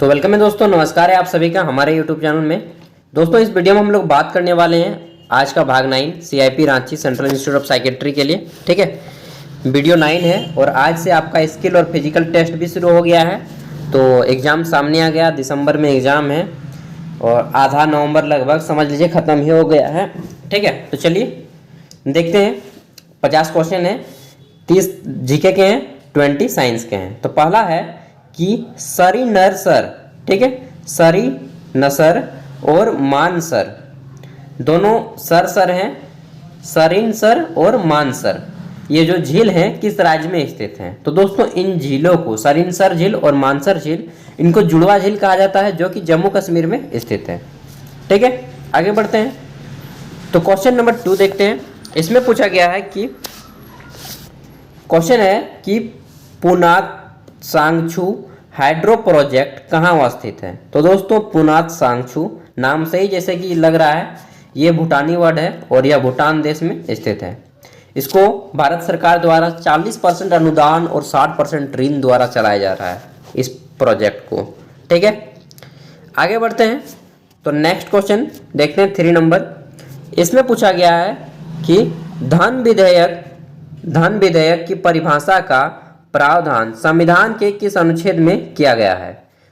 तो वेलकम है दोस्तों, नमस्कार है आप सभी का हमारे यूट्यूब चैनल में। दोस्तों इस वीडियो में हम लोग बात करने वाले हैं आज का भाग 9 CIP Ranchi central institute of psychiatry के लिए। ठीक है, वीडियो 9 है और आज से आपका स्किल और फिजिकल टेस्ट भी शुरू हो गया है। तो एग्ज़ाम सामने आ गया, दिसंबर में एग्ज़ाम है और आधा नवंबर लगभग समझ लीजिए ख़त्म ही हो गया है। ठीक है, तो चलिए देखते हैं। 50 क्वेश्चन है, 30 जीके के हैं, 20 साइंस के हैं। तो पहला है कि सरी नरसर, ठीक है, सरी नसर और मानसर दोनों सर हैं, सरिनसर और मानसर, ये जो झील हैं किस राज्य में स्थित हैं। तो दोस्तों इन झीलों को सरिनसर झील और मानसर झील, इनको जुड़वा झील कहा जाता है, जो कि जम्मू कश्मीर में स्थित है। ठीक है, आगे बढ़ते हैं। तो क्वेश्चन नंबर 2 देखते हैं। इसमें पूछा गया है कि क्वेश्चन है कि पुनात सांगछू हाइड्रो प्रोजेक्ट कहाँ अवस्थित है। तो दोस्तों पुनात सांगछू नाम से ही जैसे कि लग रहा है ये भूटानी वर्ड है और यह भूटान देश में स्थित है। इसको भारत सरकार द्वारा 40% अनुदान और 60% ऋण द्वारा चलाया जा रहा है इस प्रोजेक्ट को। ठीक है, आगे बढ़ते हैं। तो नेक्स्ट क्वेश्चन देखते हैं 3 नंबर। इसमें पूछा गया है कि धन विधेयक की परिभाषा का प्रावधान संविधान के किस अनुच्छेद में किया गया है।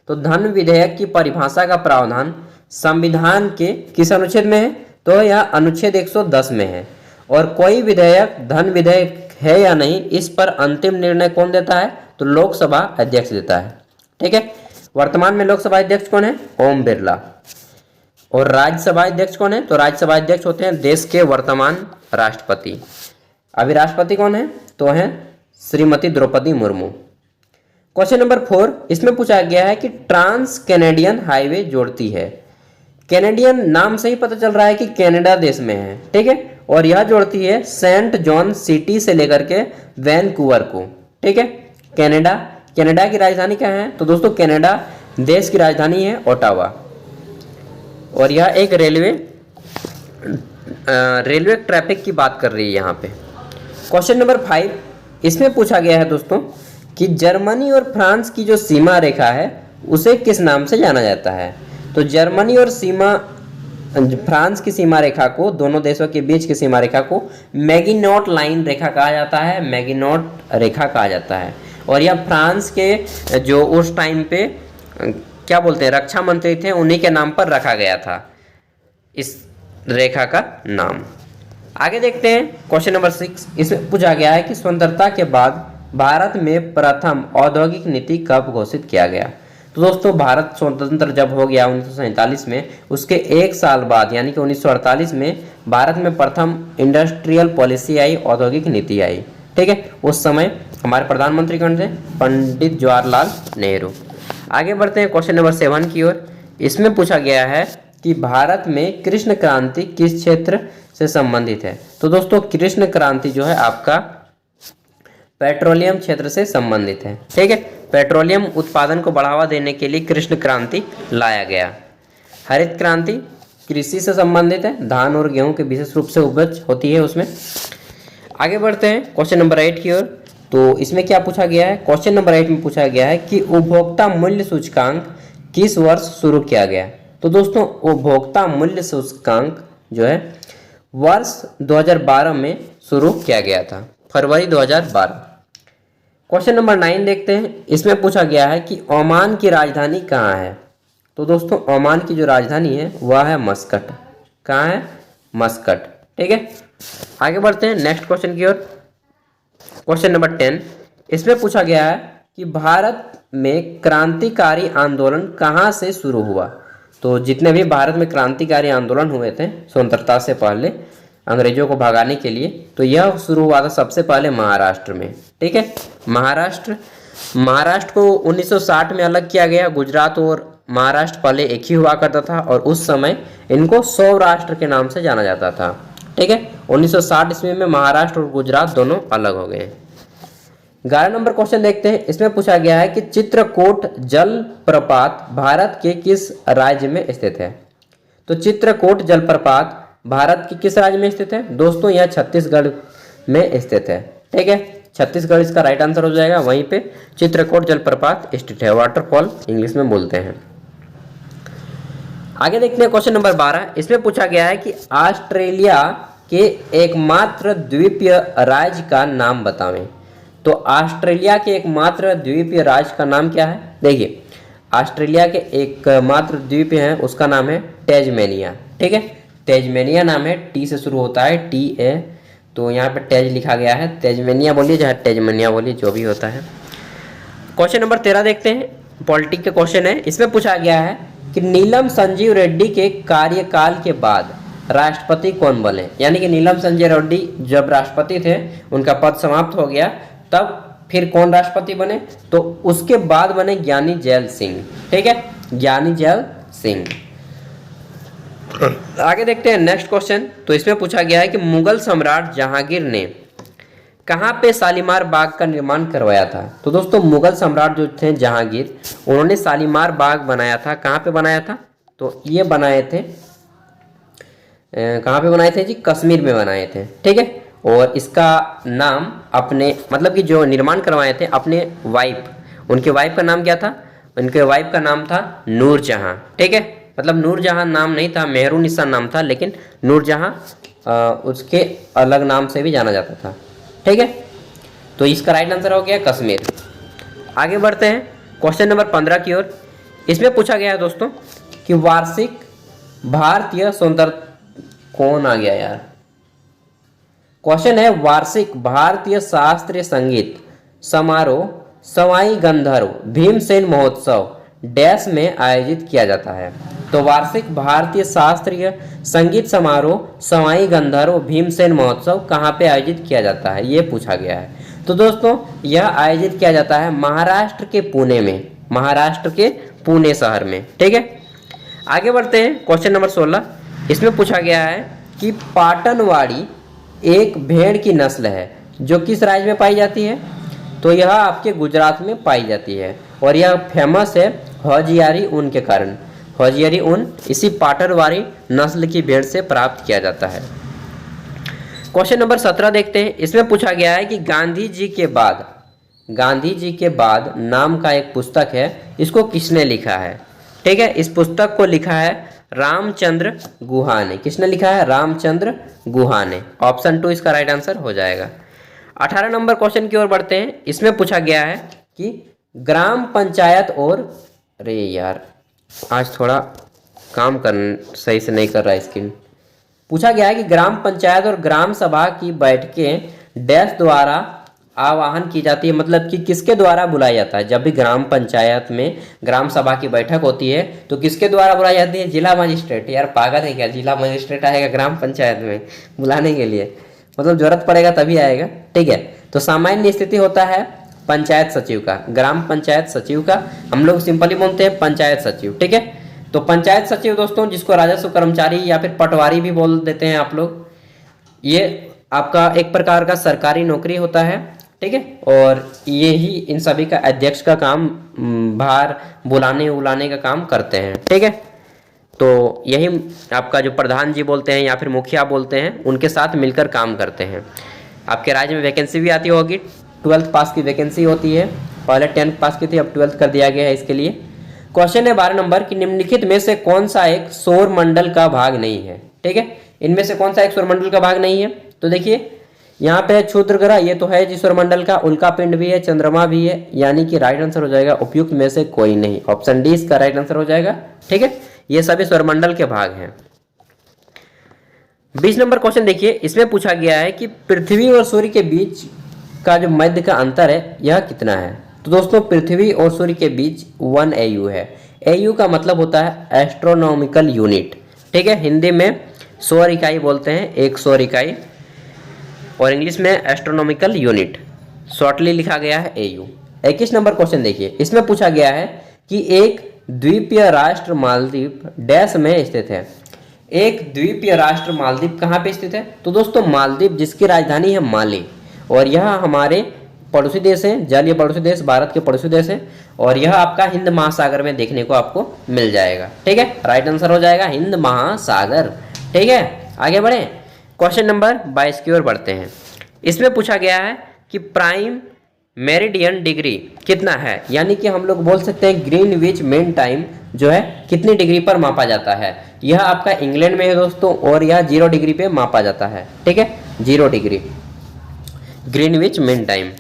तो धन विधेयक की परिभाषा का प्रावधान संविधान के किस अनुच्छेद में है। तो यह अनुच्छेद 110 में है। और कोई विधेयक धन विधेयक है या नहीं, इस पर अंतिम निर्णय कौन देता है। तो लोकसभा अध्यक्ष देता है। ठीक है, वर्तमान में लोकसभा अध्यक्ष कौन है, ओम बिरला। और राज्यसभा अध्यक्ष कौन है। तो राज्यसभा अध्यक्ष होते हैं देश के वर्तमान राष्ट्रपति। अभी राष्ट्रपति कौन है, तो है श्रीमती द्रौपदी मुर्मू। क्वेश्चन नंबर 4, इसमें पूछा गया है कि ट्रांस कैनेडियन हाईवे जोड़ती है। कैनेडियन नाम से ही पता चल रहा है कि कनाडा देश में है। ठीक है, और यह जोड़ती है सेंट जॉन सिटी से लेकर के वैनकूवर को। ठीक है, कनाडा की राजधानी क्या है। तो दोस्तों कनाडा देश की राजधानी है ओटावा। और यह एक रेलवे ट्रैफिक की बात कर रही है यहाँ पे। क्वेश्चन नंबर 5, इसमें पूछा गया है दोस्तों कि जर्मनी और फ्रांस की जो सीमा रेखा है उसे किस नाम से जाना जाता है। तो जर्मनी और फ्रांस की सीमा रेखा को, दोनों देशों के बीच की सीमा रेखा को मैगिनॉट लाइन रेखा कहा जाता है, मैगिनॉट रेखा कहा जाता है। और यह फ्रांस के जो उस टाइम पे क्या बोलते हैं रक्षा मंत्री थे, उन्हीं के नाम पर रखा गया था इस रेखा का नाम। आगे देखते हैं क्वेश्चन नंबर 6। इसमें पूछा गया है कि स्वतंत्रता के बाद भारत में प्रथम औद्योगिक नीति कब घोषित किया गया। तो दोस्तों भारत स्वतंत्र जब हो गया 1947 में, उसके 1 साल बाद यानी कि 1948 में भारत में प्रथम इंडस्ट्रियल पॉलिसी आई, औद्योगिक नीति आई। ठीक है, उस समय हमारे प्रधानमंत्री कौन थे, पंडित जवाहरलाल नेहरू। आगे बढ़ते हैं क्वेश्चन नंबर 7 की ओर। इसमें पूछा गया है कि भारत में कृष्ण क्रांति किस क्षेत्र से संबंधित है। तो दोस्तों कृष्ण क्रांति जो है आपका पेट्रोलियम क्षेत्र से संबंधित है। ठीक है, पेट्रोलियम उत्पादन को बढ़ावा देने के लिए कृष्ण क्रांति लाया गया। हरित क्रांति कृषि से संबंधित है, धान और गेहूं के विशेष रूप से उपज होती है उसमें। आगे बढ़ते हैं क्वेश्चन नंबर 8 की ओर। तो इसमें क्या पूछा गया है, क्वेश्चन नंबर 8 में पूछा गया है कि उपभोक्ता मूल्य सूचकांक किस वर्ष शुरू किया गया। तो दोस्तों उपभोक्ता मूल्य सूचकांक जो है वर्ष 2012 में शुरू किया गया था, फरवरी 2012। क्वेश्चन नंबर 9 देखते हैं। इसमें पूछा गया है कि ओमान की राजधानी कहाँ है। तो दोस्तों ओमान की जो राजधानी है वह है मस्कट। कहाँ है, मस्कट। ठीक है, आगे बढ़ते हैं नेक्स्ट क्वेश्चन की ओर। क्वेश्चन नंबर 10, इसमें पूछा गया है कि भारत में क्रांतिकारी आंदोलन कहाँ से शुरू हुआ। तो जितने भी भारत में क्रांतिकारी आंदोलन हुए थे स्वतंत्रता से पहले अंग्रेजों को भगाने के लिए, तो यह शुरू हुआ था सबसे पहले महाराष्ट्र में। ठीक है, महाराष्ट्र को 1960 में अलग किया गया। गुजरात और महाराष्ट्र पहले एक ही हुआ करता था और उस समय इनको सौराष्ट्र के नाम से जाना जाता था। ठीक है, 1960 ईस्वी में महाराष्ट्र और गुजरात दोनों अलग हो गए। 11 नंबर क्वेश्चन देखते हैं। इसमें पूछा गया है कि चित्रकूट जलप्रपात भारत के किस राज्य में स्थित है। तो चित्रकूट जलप्रपात भारत के किस राज्य में स्थित है। दोस्तों यह छत्तीसगढ़ में स्थित है। ठीक है, छत्तीसगढ़ इसका राइट आंसर हो जाएगा। वहीं पे चित्रकूट जलप्रपात स्थित है, वाटरफॉल इंग्लिश में बोलते हैं। आगे देखते हैं क्वेश्चन नंबर 12। इसमें पूछा गया है कि ऑस्ट्रेलिया के एकमात्र द्वीपीय राज्य का नाम बतावें। तो ऑस्ट्रेलिया के एकमात्र द्वीपीय राज्य का नाम क्या है? देखिए, ऑस्ट्रेलिया के एकमात्र द्वीप है उसका नाम है टेजमेनिया। ठीक है, टेजमेनिया नाम है, टी से शुरू होता है, TA, तो यहाँ पे टेज लिखा गया है, तेजमेनिया बोलिए चाहे टेजमेनिया बोलिए, जो भी होता है। क्वेश्चन नंबर 13 देखते हैं, पॉलिटिक्स के क्वेश्चन है। इसमें पूछा गया है कि नीलम संजीव रेड्डी के कार्यकाल के बाद राष्ट्रपति कौन बने? यानी कि नीलम संजय रेड्डी जब राष्ट्रपति थे, उनका पद समाप्त हो गया, तब फिर कौन राष्ट्रपति बने? तो उसके बाद बने ज्ञानी जैल सिंह। ठीक है, ज्ञानी जैल सिंह। आगे देखते हैं नेक्स्ट क्वेश्चन। तो इसमें पूछा गया है कि मुगल सम्राट जहांगीर ने कहाँ पे शालीमार बाग का निर्माण करवाया था? तो दोस्तों, मुगल सम्राट जो थे जहांगीर, उन्होंने शालीमार बाग बनाया था। कहाँ पे बनाया था? तो ये बनाए थे, कहाँ पे बनाए थे जी? कश्मीर में बनाए थे। ठीक है, और इसका नाम अपने, मतलब कि जो निर्माण करवाए थे अपने वाइफ, उनके वाइफ का नाम क्या था? उनके वाइफ का नाम था नूरजहां। ठीक है, मतलब नूरजहां नाम नहीं था, मेहरुनिसा नाम था, लेकिन नूरजहां उसके अलग नाम से भी जाना जाता था। ठीक है, तो इसका राइट आंसर हो गया कश्मीर। आगे बढ़ते हैं क्वेश्चन नंबर 15 की ओर। इसमें पूछा गया है दोस्तों कि वार्षिक भारतीय स्वतंत्रता, कौन आ गया यार? क्वेश्चन है वार्षिक भारतीय शास्त्रीय संगीत समारोह सवाई गंधर्व भीमसेन महोत्सव डैश में आयोजित किया जाता है। तो वार्षिक भारतीय शास्त्रीय संगीत समारोह सवाई गंधर्व भीमसेन महोत्सव कहाँ पे आयोजित किया जाता है, ये पूछा गया है। तो दोस्तों, यह आयोजित किया जाता है महाराष्ट्र के पुणे में, महाराष्ट्र के पुणे शहर में। ठीक है, आगे बढ़ते हैं क्वेश्चन नंबर 16। इसमें पूछा गया है कि पाटनवाड़ी एक भेड़ की नस्ल है जो किस राज्य में पाई जाती है? तो यह आपके गुजरात में पाई जाती है, और यह फेमस है होजियारी ऊन के कारण। होजियारी ऊन इसी पाटनवाड़ी नस्ल की भेड़ से प्राप्त किया जाता है। क्वेश्चन नंबर 17 देखते हैं। इसमें पूछा गया है कि गांधी जी के बाद नाम का एक पुस्तक है, इसको किसने लिखा है? ठीक है, इस पुस्तक को लिखा है रामचंद्र गुहा ने। किसने लिखा है? रामचंद्र गुहा ने। ऑप्शन 2 इसका राइट आंसर हो जाएगा। 18 नंबर क्वेश्चन की ओर बढ़ते हैं। इसमें पूछा गया है कि ग्राम पंचायत और, अरे यार आज थोड़ा काम सही से नहीं कर रहा है स्क्रीन। पूछा गया है कि ग्राम पंचायत और ग्राम सभा की बैठकें डैश द्वारा आवाहन की जाती है, मतलब कि किसके द्वारा बुलाया जाता है? जब भी ग्राम पंचायत में ग्राम सभा की बैठक होती है तो किसके द्वारा बुलाई जाती है? जिला मजिस्ट्रेट। यार पागल है क्या? जिला मजिस्ट्रेट आएगा ग्राम पंचायत में बुलाने के लिए, मतलब जरूरत पड़ेगा तभी आएगा। ठीक है, तो सामान्य स्थिति होता है पंचायत सचिव का, ग्राम पंचायत सचिव का, हम लोग सिंपली बोलते हैं पंचायत सचिव। ठीक है, तो पंचायत सचिव दोस्तों, जिसको राजस्व कर्मचारी या फिर पटवारी भी बोल देते हैं आप लोग, ये आपका एक प्रकार का सरकारी नौकरी होता है। ठीक है, और ये ही इन सभी का अध्यक्ष का काम, बाहर बुलाने उलाने का काम करते हैं। ठीक है, तो यही आपका जो प्रधान जी बोलते हैं या फिर मुखिया बोलते हैं, उनके साथ मिलकर काम करते हैं। आपके राज्य में वैकेंसी भी आती होगी, 12th पास की वैकेंसी होती है, पहले 10th पास की थी, अब 12th कर दिया गया है इसके लिए। क्वेश्चन है 12 नंबर कि निम्नलिखित में से कौन सा एक सौर मंडल का भाग नहीं है? ठीक है, इनमें से कौन सा एक सौर मंडल का भाग नहीं है? तो देखिए यहाँ पे क्षुद्र ग्रह, ये तो है जी सौर मंडल का, उल्का पिंड भी है, चंद्रमा भी है, यानी कि राइट आंसर हो जाएगा उपयुक्त में से कोई नहीं। ऑप्शन डी इसका राइट आंसर हो जाएगा। ठीक है, ये सभी सौरमंडल के भाग हैं। 20 नंबर क्वेश्चन देखिए। इसमें पूछा गया है कि पृथ्वी और सूर्य के बीच का जो मध्य का अंतर है यह कितना है? तो दोस्तों, पृथ्वी और सूर्य के बीच 1 AU है। AU का मतलब होता है एस्ट्रोनॉमिकल यूनिट। ठीक है, हिंदी में सौर इकाई बोलते हैं, एक सौर इकाई, और इंग्लिश में एस्ट्रोनॉमिकल यूनिट, शॉर्टली लिखा गया है AU। 21 नंबर क्वेश्चन देखिए। इसमें पूछा गया है कि एक द्वीपीय राष्ट्र मालदीव डैश में स्थित है। एक द्वीपीय राष्ट्र मालदीव कहाँ पे स्थित है? तो दोस्तों, मालदीव जिसकी राजधानी है माले, और यह हमारे पड़ोसी देश है, जलीय पड़ोसी देश, भारत के पड़ोसी देश है, और यह आपका हिंद महासागर में देखने को आपको मिल जाएगा। ठीक है, राइट आंसर हो जाएगा हिंद महासागर। ठीक है, आगे बढ़े क्वेश्चन नंबर 22 की ओर बढ़ते हैं। इसमें पूछा गया है कि प्राइम मेरिडियन डिग्री कितना है, यानी कि हम लोग बोल सकते हैं ग्रीनविच मीन टाइम जो है कितनी डिग्री पर मापा जाता है। यह आपका इंग्लैंड में है दोस्तों, और यह 0 डिग्री पे मापा जाता है। ठीक है, 0 डिग्री ग्रीनविच मीन टाइम।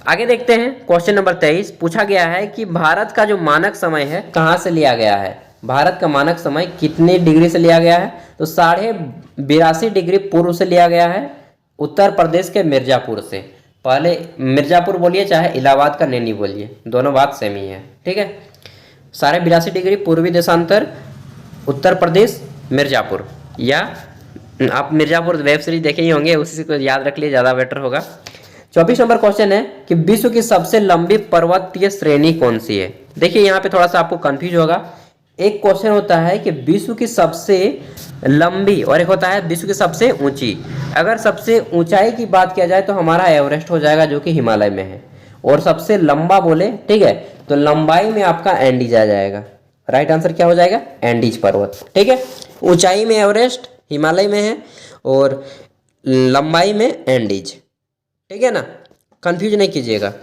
आगे देखते हैं क्वेश्चन नंबर 23 पूछा गया है कि भारत का जो मानक समय है कहाँ से लिया गया है। भारत का मानक समय कितनी डिग्री से लिया गया है, तो 82.5 डिग्री पूर्व से लिया गया है, उत्तर प्रदेश के मिर्जापुर से। पहले मिर्जापुर बोलिए चाहे इलाहाबाद का नैनी बोलिए, दोनों बात सेम ही है। ठीक है, 82.5 डिग्री पूर्वी देशांतर, उत्तर प्रदेश, मिर्जापुर। या आप मिर्जापुर वेब सीरीज देखे ही होंगे, उसी को याद रख लिए, ज़्यादा बेटर होगा। 24 नंबर क्वेश्चन है कि विश्व की सबसे लंबी पर्वतीय श्रेणी कौन सी है। देखिए यहाँ पे थोड़ा सा आपको कंफ्यूज होगा। एक क्वेश्चन होता है कि विश्व की सबसे लंबी, और एक होता है विश्व की सबसे ऊंची। अगर सबसे ऊंचाई की बात किया जाए तो हमारा एवरेस्ट हो जाएगा जो कि हिमालय में है, और सबसे लंबा बोले, ठीक है, तो लंबाई में आपका एंडीज आ जाएगा। राइट आंसर क्या हो जाएगा, एंडीज पर्वत। ठीक है, ऊंचाई में एवरेस्ट हिमालय में है, और लंबाई में एंडीज। ठीक है ना, कंफ्यूज नहीं कीजिएगा।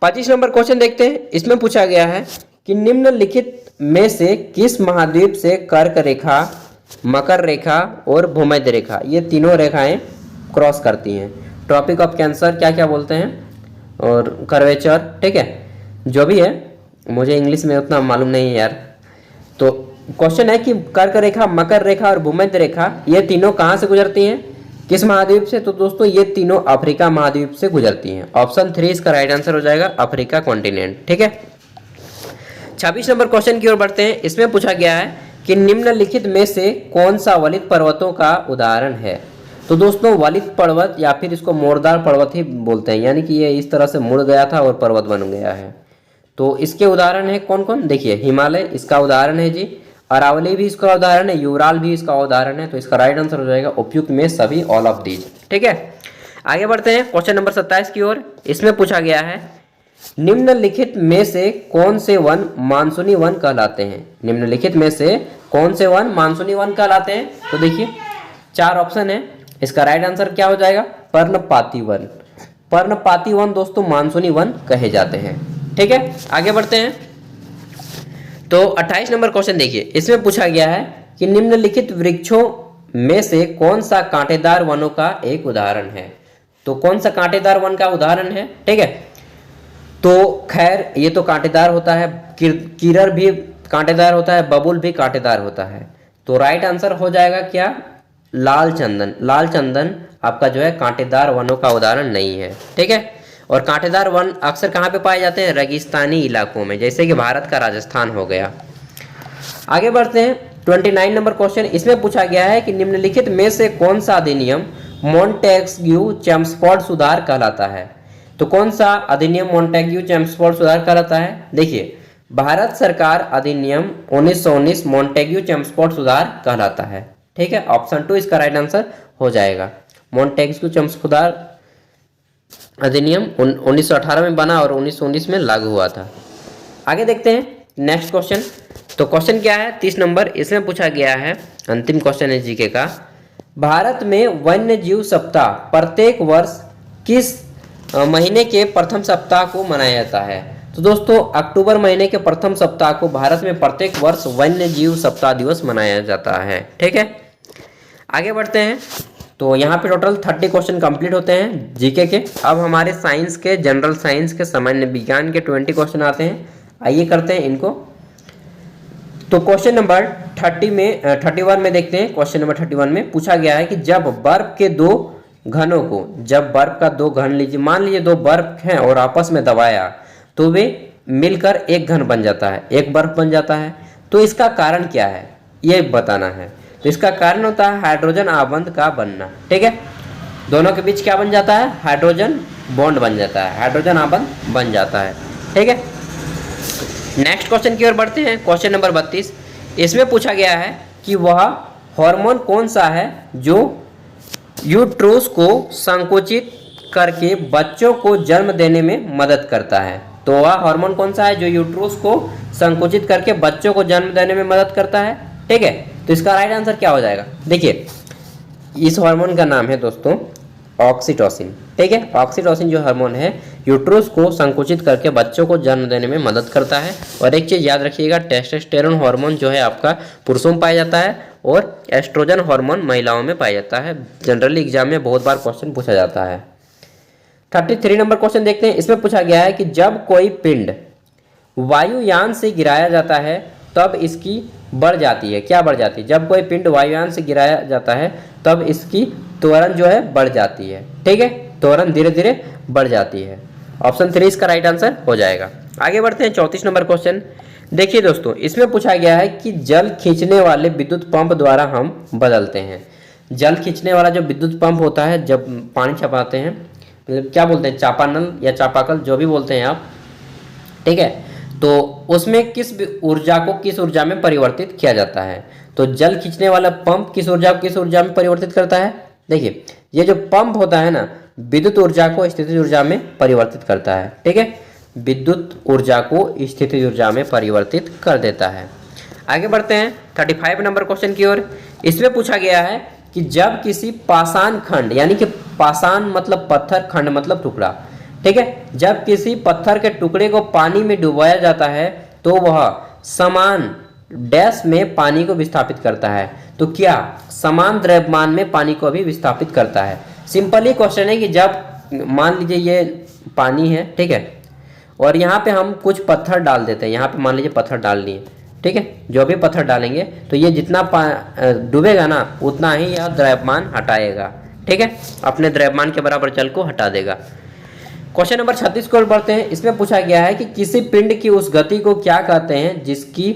25 नंबर क्वेश्चन देखते हैं। इसमें पूछा गया है कि निम्नलिखित में से किस महाद्वीप से कर्क रेखा, मकर रेखा और भूमध्य रेखा, ये तीनों रेखाएं क्रॉस करती हैं। ट्रॉपिक ऑफ कैंसर क्या क्या बोलते हैं, और कर्वेचर। ठीक है, जो भी है, मुझे इंग्लिश में उतना मालूम नहीं है यार। तो क्वेश्चन है कि कर्क रेखा, मकर रेखा और भूमध्य रेखा ये तीनों कहाँ से गुजरती हैं, किस महाद्वीप से, तो दोस्तों ये तीनों अफ्रीका महाद्वीप से गुजरती हैं। ऑप्शन 3 इसका राइट आंसर हो जाएगा, अफ्रीका कॉन्टिनेंट। ठीक है, 26 नंबर क्वेश्चन की ओर बढ़ते हैं। इसमें पूछा गया है कि निम्नलिखित में से कौन सा वलित पर्वतों का उदाहरण है। तो दोस्तों वलित पर्वत या फिर इसको मोड़दार पर्वत ही बोलते हैं, यानी कि ये इस तरह से मुड़ गया था और पर्वत बन गया है। तो इसके उदाहरण है कौन कौन, देखिए हिमालय इसका उदाहरण है जी, अरावली भी इसका उदाहरण है, यूराल भी इसका उदाहरण है। तो इसका राइट आंसर हो जाएगा उपयुक्त में सभी, ऑल ऑफ दीज। ठीक है, आगे बढ़ते हैं क्वेश्चन नंबर 27 की ओर। इसमें पूछा गया है निम्नलिखित में से कौन से वन मानसूनी वन कहलाते हैं। निम्नलिखित में से कौन से वन मानसूनी वन कहलाते हैं, तो देखिए 4 ऑप्शन है। इसका राइट आंसर क्या हो जाएगा, पर्णपाती वन। पर्णपाती वन दोस्तों मानसूनी वन कहे जाते हैं। ठीक है, आगे बढ़ते हैं। तो 28 नंबर क्वेश्चन देखिए। इसमें पूछा गया है कि निम्नलिखित वृक्षों में से कौन सा कांटेदार वनों का एक उदाहरण है। तो कौन सा कांटेदार वन का उदाहरण है, ठीक है, तो खैर ये तो कांटेदार होता है, कीरर भी कांटेदार होता है, बबूल भी कांटेदार होता है। तो राइट आंसर हो जाएगा क्या, लाल चंदन। लाल चंदन आपका जो है कांटेदार वनों का उदाहरण नहीं है। ठीक है, और कांटेदार वन अक्सर कहाँ पे पाए जाते हैं, रेगिस्तानी इलाकों में, जैसे कि भारत का राजस्थान हो गया। आगे बढ़ते हैं 29 नंबर क्वेश्चन। इसमें पूछा गया है कि निम्नलिखित में से कौन सा अधिनियम मॉन्टेग्यू चेम्सफोर्ड सुधार कहलाता है। तो कौन सा अधिनियम मॉन्टेग्यू चेम्सफोर्ड सुधार कहलाता है, देखिए भारत सरकार अधिनियम 1919 मॉन्टेग्यू चेम्सफोर्ड सुधार कहलाता है। ठीक है, ऑप्शन 2 इसका राइट आंसर हो जाएगा। मॉन्टेग्यू चेम्सफोर्ड अधिनियम 1918 में बना और 1919 में लागू हुआ था। आगे देखते हैं नेक्स्ट क्वेश्चन। तो क्वेश्चन क्या है 30 नंबर। इसमें पूछा गया है, अंतिम क्वेश्चन है जीके का, भारत में वन्य जीव सप्ताह प्रत्येक वर्ष किस महीने के प्रथम सप्ताह को मनाया जाता है। तो दोस्तों अक्टूबर महीने के प्रथम सप्ताह को भारत में प्रत्येक वर्ष वन्य जीव सप्ताह दिवस मनाया जाता है। ठीक है, आगे बढ़ते हैं। तो यहाँ पे टोटल 30 क्वेश्चन कंप्लीट होते हैं जीके के। अब हमारे साइंस के, जनरल साइंस के, सामान्य विज्ञान के 20 क्वेश्चन आते हैं। आइए करते हैं इनको। तो क्वेश्चन नंबर 31 में देखते हैं। क्वेश्चन नंबर 31 में पूछा गया है कि जब बर्फ के 2 घनों को, जब बर्फ का 2 घन लीजिए, मान लीजिए 2 बर्फ हैं और आपस में दबाया तो वे मिलकर एक घन बन जाता है, एक बर्फ बन जाता है। तो इसका कारण क्या है ये बताना है। तो इसका कारण होता है हाइड्रोजन आबंध का बनना। ठीक है, दोनों के बीच क्या बन जाता है, हाइड्रोजन बॉन्ड बन जाता है, हाइड्रोजन आबंध बन जाता है। ठीक है, नेक्स्ट क्वेश्चन की ओर बढ़ते हैं। Question number 32। इसमें पूछा गया है कि वह हार्मोन कौन सा है जो यूट्रोस को संकुचित करके बच्चों को जन्म देने में मदद करता है। तो वह हार्मोन कौन सा है जो यूट्रोस को संकुचित करके बच्चों को जन्म देने में मदद करता है। ठीक है, तो इसका राइट आंसर क्या हो जाएगा, देखिए इस हार्मोन का नाम है दोस्तों ऑक्सीटोसिन। ठीक है, ऑक्सीटोसिन जो हार्मोन है यूट्रस को संकुचित करके बच्चों को जन्म देने में मदद करता है। और एक चीज़ याद रखिएगा, टेस्टोस्टेरोन हार्मोन जो है आपका पुरुषों में पाया जाता है और एस्ट्रोजन हार्मोन महिलाओं में पाया जाता है। जनरली एग्जाम में बहुत बार क्वेश्चन पूछा जाता है। 33 नंबर क्वेश्चन देखते हैं। इसमें पूछा गया है कि जब कोई पिंड वायुयान से गिराया जाता है तब इसकी बढ़ जाती है। क्या बढ़ जाती है? जब कोई पिंड वायुयान से गिराया जाता है तब इसकी त्वरण जो है बढ़ जाती है। ठीक है, त्वरण धीरे धीरे बढ़ जाती है। ऑप्शन 3 इसका राइट आंसर हो जाएगा। आगे बढ़ते हैं 34 नंबर क्वेश्चन। देखिए दोस्तों, इसमें पूछा गया है कि जल खींचने वाले विद्युत पंप द्वारा हम बदलते हैं। जल खींचने वाला जो विद्युत पंप होता है, जब पानी छपाते हैं, मतलब क्या बोलते हैं, चापानल या चापाकल जो भी बोलते हैं आप, ठीक है, तो उसमें किस ऊर्जा को किस ऊर्जा में परिवर्तित किया जाता है? तो जल खींचने वाला पंप किस ऊर्जा को किस ऊर्जा में परिवर्तित करता है? देखिए, ये जो पंप होता है ना, विद्युत ऊर्जा को स्थितिज ऊर्जा में परिवर्तित करता है। ठीक है, विद्युत ऊर्जा को स्थितिज ऊर्जा में परिवर्तित कर देता है। आगे बढ़ते हैं 35 नंबर क्वेश्चन की ओर। इसमें पूछा गया है कि जब किसी पाषाण खंड, यानी कि पाषाण मतलब पत्थर, खंड मतलब टुकड़ा, ठीक है, जब किसी पत्थर के टुकड़े को पानी में डुबाया जाता है तो वह समान डैश में पानी को विस्थापित करता है। तो क्या समान द्रव्यमान में पानी को भी विस्थापित करता है? सिंपल ही क्वेश्चन है कि जब मान लीजिए ये पानी है, ठीक है, और यहाँ पे हम कुछ पत्थर डाल देते हैं, यहाँ पे मान लीजिए पत्थर डाल लिए, ठीक है, जो भी पत्थर डालेंगे तो ये जितना डूबेगा ना उतना ही यह द्रव्यमान हटाएगा। ठीक है, अपने द्रव्यमान के बराबर जल को हटा देगा। क्वेश्चन नंबर 36 को बढ़ते हैं। इसमें पूछा गया है कि किसी पिंड की उस गति को क्या कहते हैं जिसकी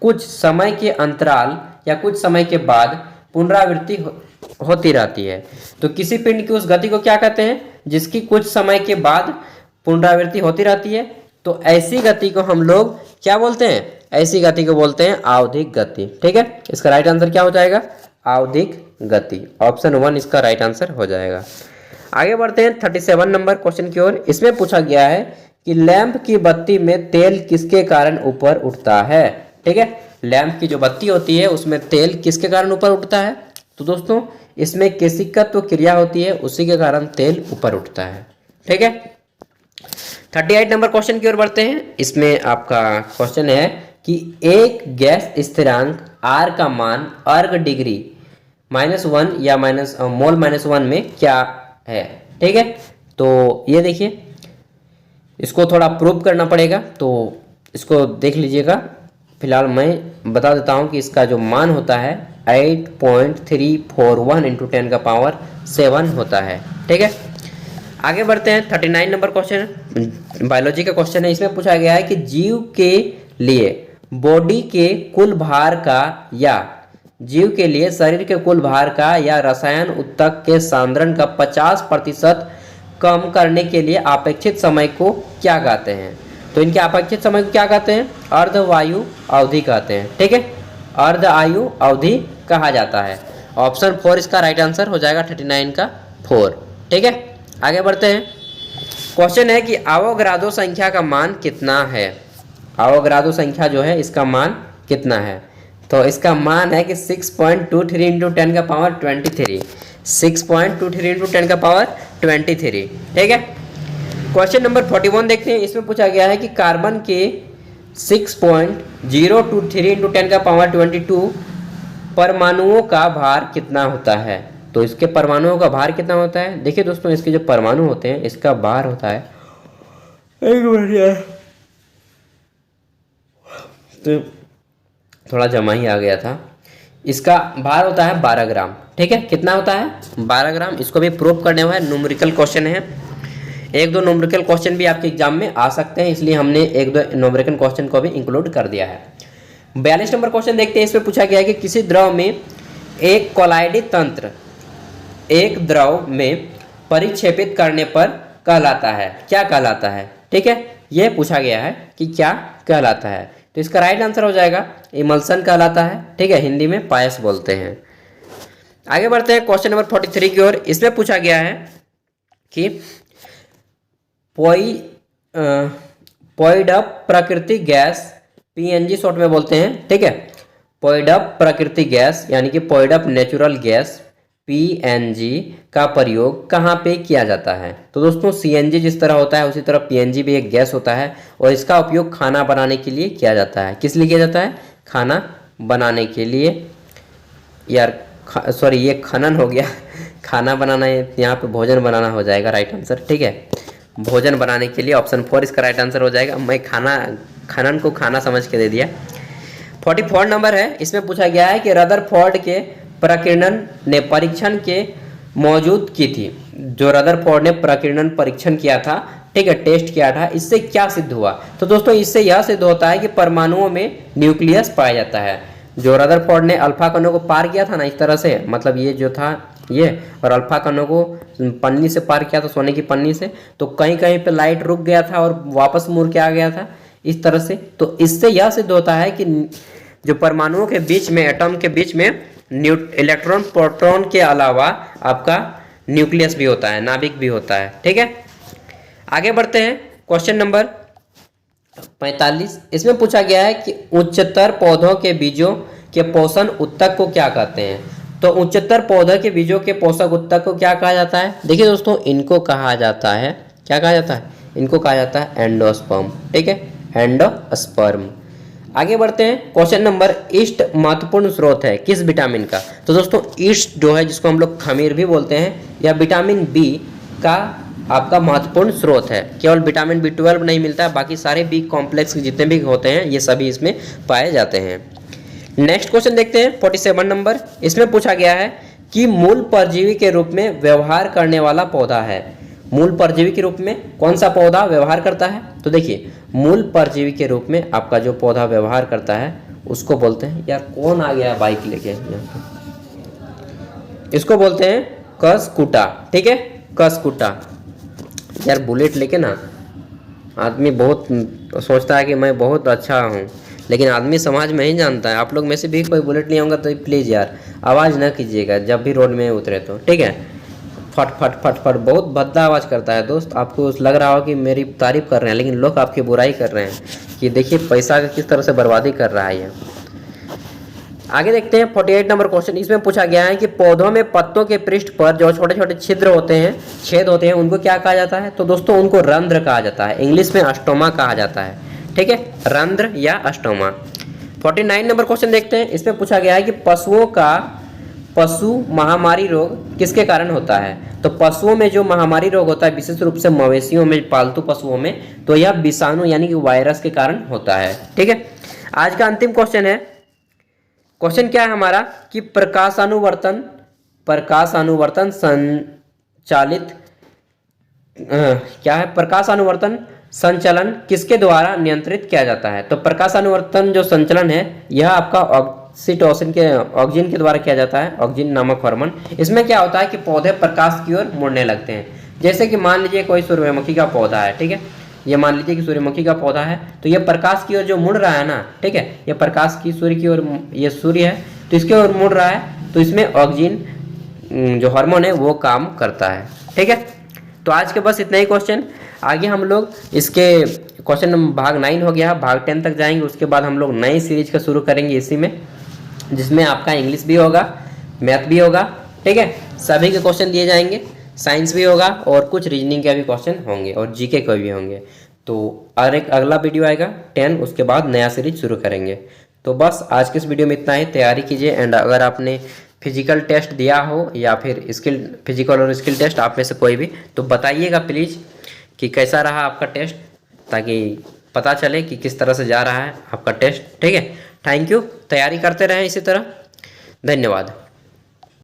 कुछ समय के अंतराल या कुछ समय के बाद पुनरावृत्ति होती रहती है। तो किसी पिंड की उस गति को क्या कहते हैं जिसकी कुछ समय के बाद पुनरावृत्ति होती रहती है? तो ऐसी गति को हम लोग क्या बोलते हैं? ऐसी गति को बोलते हैं आवधिक गति। ठीक है, इसका राइट आंसर क्या हो जाएगा? आवधिक गति। ऑप्शन 1 इसका राइट आंसर हो जाएगा। आगे बढ़ते हैं 37 नंबर क्वेश्चन की ओर। इसमें पूछा गया है कि लैंप की बत्ती में तेल किसके कारण ऊपर उठता है? ठीक है, लैंप की जो बत्ती होती है उसमें तेल किसके कारण ऊपर उठता है? तो दोस्तों, इसमें केशिकत्व क्रिया होती है, उसी के कारण तेल ऊपर उठता है। ठीक है, 38 नंबर क्वेश्चन की ओर बढ़ते हैं। इसमें आपका क्वेश्चन है कि एक गैस स्थिरांक R का मान अर्ग डिग्री -1 या मोल -1 में क्या है? ठीक है, तो ये देखिए, इसको थोड़ा प्रूव करना पड़ेगा, तो इसको देख लीजिएगा। फिलहाल मैं बता देता हूँ कि इसका जो मान होता है 8.341 × 10⁻7 होता है। ठीक है, आगे बढ़ते हैं 39 नंबर क्वेश्चन, बायोलॉजी का क्वेश्चन है। इसमें पूछा गया है कि जीव के लिए बॉडी के कुल भार का या जीव के लिए शरीर के कुल भार का या रसायन उत्तक के सांद्रण का 50% कम करने के लिए अपेक्षित समय को क्या कहते हैं? तो इनके अपेक्षित समय को क्या कहते हैं? अर्धवायु अवधि कहते हैं। ठीक है, अर्ध आयु अवधि कहा जाता है। ऑप्शन 4 इसका राइट आंसर हो जाएगा, 39 का 4। ठीक है, आगे बढ़ते हैं। क्वेश्चन है कि आवोगाद्रो संख्या का मान कितना है? आवोगाद्रो संख्या जो है इसका मान कितना है? तो इसका मान है कि 6.23 × 10⁻23। 6.23 × 10⁻23। ठीक है, क्वेश्चन नंबर 41 देखते हैं। इसमें पूछा गया है कि कार्बन के 6.023 × 10⁻22 परमाणुओं का भार कितना होता है? तो इसके परमाणुओं का भार कितना होता है? देखिए दोस्तों, इसके जो परमाणु होते हैं इसका भार होता है, एक मिनट, तो थोड़ा जमा ही आ गया था। इसका भार होता है 12 ग्राम। ठीक है, कितना होता है? 12 ग्राम। इसको भी प्रूव करने हुआ है, न्यूमेरिकल क्वेश्चन है। 1-2 न्यूमेरिकल क्वेश्चन भी आपके एग्जाम में आ सकते हैं, इसलिए हमने 1-2 न्यूमेरिकल क्वेश्चन को भी इंक्लूड कर दिया है। 42 नंबर क्वेश्चन देखते हैं। इसमें पूछा गया है कि किसी द्रव में एक कोलाइडी तंत्र एक द्रव में परिक्षेपित करने पर कहलाता है। क्या कहलाता है? ठीक है, यह पूछा गया है कि क्या कहलाता है। तो इसका राइट आंसर हो जाएगा इमल्सन कहलाता है। ठीक है, हिंदी में पायस बोलते हैं। आगे बढ़ते हैं क्वेश्चन नंबर 43 की ओर। इसमें पूछा गया है कि पॉइडअप प्राकृतिक गैस, पीएनजी शॉर्ट में बोलते हैं। ठीक है, पॉइडअप प्राकृतिक गैस यानी कि पॉइडअप नेचुरल गैस पीएनजी का प्रयोग कहाँ पे किया जाता है? तो दोस्तों सीएनजी जिस तरह होता है उसी तरह पीएनजी भी एक गैस होता है और इसका उपयोग खाना बनाने के लिए किया जाता है। किस लिए किया जाता है? खाना बनाने के लिए। यार सॉरी, ये खनन हो गया खाना बनाना, यहाँ पे भोजन बनाना हो जाएगा राइट आंसर। ठीक है, भोजन बनाने के लिए ऑप्शन 4 इसका राइट आंसर हो जाएगा। मैं खनन को खाना समझ के दे दिया। 44 नंबर है, इसमें पूछा गया है कि रदरफोर्ड के प्रकीर्णन ने परीक्षण के मौजूद की थी। जो रदरफोर्ड ने प्रकीर्णन परीक्षण किया था, ठीक है, टेस्ट किया था, इससे क्या सिद्ध हुआ? तो दोस्तों इससे यह सिद्ध होता है कि परमाणुओं में न्यूक्लियस पाया जाता है। जो रदरफोर्ड ने अल्फा कणों को पार किया था ना इस तरह से, मतलब ये जो था ये, और अल्फा कणों को पन्नी से पार किया था, सोने की पन्नी से, तो कहीं कहीं पे लाइट रुक गया था और वापस मुड़ के आ गया था इस तरह से। तो इससे यह सिद्ध होता है कि जो परमाणुओं के बीच में, एटम के बीच में इलेक्ट्रॉन प्रोटॉन के अलावा आपका न्यूक्लियस भी होता है, नाभिक भी होता है। ठीक है, आगे बढ़ते हैं। क्वेश्चन नंबर 45, इसमें पूछा गया है कि उच्चतर पौधों के बीजों के पोषण उत्तक को क्या कहते हैं? तो उच्चतर पौधों के बीजों के पोषक उत्तक को क्या कहा जाता है? देखिए दोस्तों, इनको कहा जाता है, क्या कहा जाता है? इनको कहा जाता है एंडोस्पर्म। ठीक है, एंडोस्पर्म। आगे बढ़ते हैं। क्वेश्चन नंबर, ईस्ट महत्वपूर्ण स्रोत है किस विटामिन का? तो दोस्तों ईस्ट जो है, जिसको हम लोग खमीर भी बोलते हैं, यह विटामिन बी का आपका महत्वपूर्ण स्रोत है। केवल विटामिन B12 नहीं मिलता है, बाकी सारे बी कॉम्प्लेक्स जितने भी होते हैं ये सभी इसमें पाए जाते हैं। नेक्स्ट क्वेश्चन देखते हैं, 47 नंबर। इसमें पूछा गया है कि मूल परजीवी के रूप में व्यवहार करने वाला पौधा है। मूल परजीवी के रूप में कौन सा पौधा व्यवहार करता है? तो देखिए, मूल परजीवी के रूप में आपका जो पौधा व्यवहार करता है उसको बोलते हैं, यार कौन आ गया बाइक लेके यहाँ पे, इसको बोलते हैं कसकुटा। ठीक है, कसकुटा। यार बुलेट लेके ना आदमी बहुत सोचता है कि मैं बहुत अच्छा हूँ, लेकिन आदमी समाज में ही जानता है। आप लोग में से भी कोई बुलेट नहीं होगा तो प्लीज़ यार आवाज़ ना कीजिएगा जब भी रोड में उतरे तो। ठीक है, फट फट फट फट बहुत भद्दा आवाज़ करता है दोस्त। आपको लग रहा हो कि मेरी तारीफ कर रहे हैं, लेकिन लोग आपकी बुराई कर रहे हैं कि देखिए पैसा का किस तरह से बर्बादी कर रहा है ये। आगे देखते हैं 48 नंबर क्वेश्चन। इसमें पूछा गया है कि पौधों में पत्तों के पृष्ठ पर जो छोटे छोटे छिद्र होते हैं, छेद होते हैं, उनको क्या कहा जाता है? तो दोस्तों उनको रंध्र कहा जाता है, इंग्लिश में अस्टोमा कहा जाता है। ठीक है, रंध्र या अस्टोमा। 49 नंबर क्वेश्चन देखते हैं। इसमें पूछा गया है कि पशुओं का पशु महामारी रोग किसके कारण होता है? तो पशुओं में जो महामारी रोग होता है, विशेष रूप से मवेशियों में, पालतू पशुओं में, तो यह विषाणु यानी कि वायरस के कारण होता है। ठीक है, आज का अंतिम क्वेश्चन है। क्वेश्चन क्या है हमारा कि प्रकाशानुवर्तन संचालित क्या है? प्रकाशानुवर्तन संचलन किसके द्वारा नियंत्रित किया जाता है? तो प्रकाशानुवर्तन जो संचलन है यह आपका ऑक्सीटोसिन के ऑक्सीजन के द्वारा किया जाता है, ऑक्सीजन नामक हार्मोन। इसमें क्या होता है कि पौधे प्रकाश की ओर मुड़ने लगते हैं। जैसे कि मान लीजिए कोई सूर्यमुखी का पौधा है, ठीक है, ये मान लीजिए कि सूर्यमुखी का पौधा है, तो ये प्रकाश की ओर जो मुड़ रहा है ना, ठीक है, ये प्रकाश की सूर्य की ओर, ये सूर्य है तो इसके ओर मुड़ रहा है, तो इसमें ऑक्सीजन जो हार्मोन है वो काम करता है। ठीक है, तो आज के बस इतना ही क्वेश्चन। आगे हम लोग इसके क्वेश्चन भाग 9 हो गया, भाग 10 तक जाएंगे। उसके बाद हम लोग नई सीरीज का शुरू करेंगे इसी में, जिसमें आपका इंग्लिश भी होगा, मैथ भी होगा। ठीक है, सभी के क्वेश्चन दिए जाएंगे, साइंस भी होगा और कुछ रीजनिंग के भी क्वेश्चन होंगे और जीके के भी होंगे। तो और एक अगला वीडियो आएगा 10, उसके बाद नया सीरीज शुरू करेंगे। तो बस आज के इस वीडियो में इतना ही। तैयारी कीजिए, एंड अगर आपने फिजिकल टेस्ट दिया हो या फिर फिजिकल और स्किल टेस्ट, आप में से कोई भी, तो बताइएगा प्लीज़ कि कैसा रहा आपका टेस्ट, ताकि पता चले कि किस तरह से जा रहा है आपका टेस्ट। ठीक है, थैंक यू। तैयारी करते रहें इसी तरह। धन्यवाद।